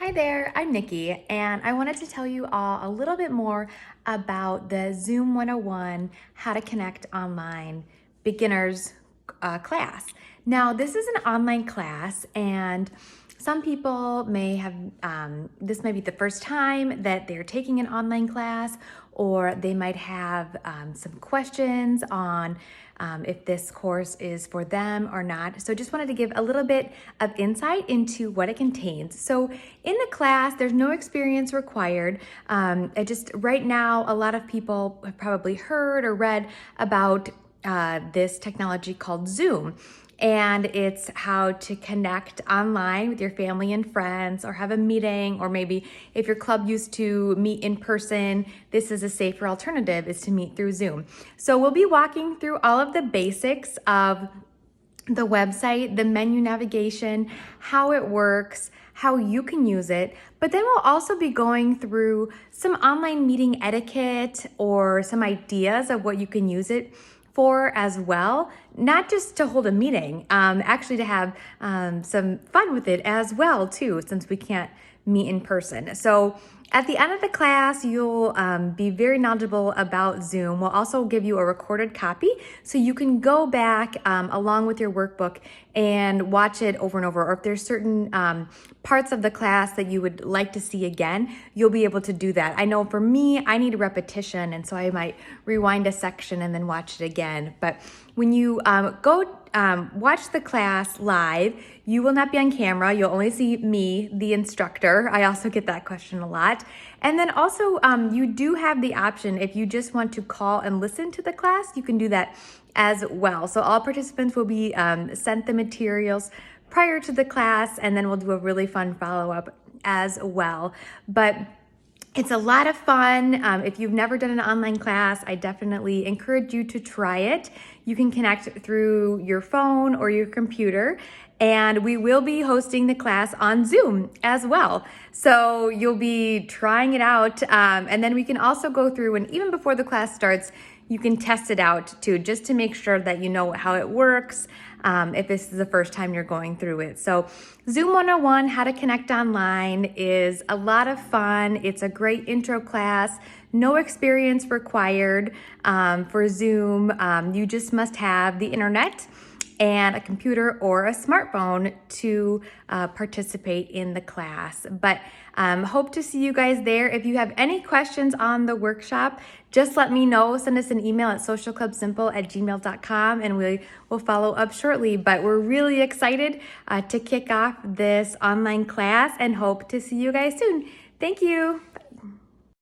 Hi there, I'm Nikki, and I wanted to tell you all a little bit more about the Zoom 101 How to Connect Online Beginners class. Now, this is an online class, and some people may have, this may be the first time that they're taking an online class, or they might have some questions on if this course is for them or not. So just wanted to give a little bit of insight into what it contains. So in the class, there's no experience required. Right now, a lot of people have probably heard or read about this technology called Zoom. And it's how to connect online with your family and friends, or have a meeting, or maybe if your club used to meet in person, this is a safer alternative, is to meet through Zoom. So we'll be walking through all of the basics of the website, the menu navigation, how it works, how you can use it, but then we'll also be going through some online meeting etiquette or some ideas of what you can use it for as well, not just to hold a meeting, actually to have some fun with it as well too, since we can't meet in person. So at the end of the class, you'll be very knowledgeable about Zoom. We'll also give you a recorded copy so you can go back along with your workbook and watch it over and over. Or if there's certain parts of the class that you would like to see again, you'll be able to do that. I know for me, I need a repetition, and so I might rewind a section and then watch it again. But when you go watch the class live, you will not be on camera. You'll only see me, the instructor. I also get that question a lot. And then also, you do have the option, if you just want to call and listen to the class, you can do that as well. So all participants will be sent the materials prior to the class, and then we'll do a really fun follow-up as well. But it's a lot of fun. If you've never done an online class, I definitely encourage you to try it. You can connect through your phone or your computer, and we will be hosting the class on Zoom as well. So you'll be trying it out, and then we can also go through, and even before the class starts, you can test it out too, just to make sure that you know how it works, if this is the first time you're going through it. So Zoom 101, How to Connect Online, is a lot of fun. It's a great intro class. No experience required for Zoom. You just must have the internet and a computer or a smartphone to participate in the class. But hope to see you guys there. If you have any questions on the workshop, just let me know. Send us an email at socialclubsimple@gmail.com, and we will follow up shortly. But we're really excited to kick off this online class and hope to see you guys soon. Thank you.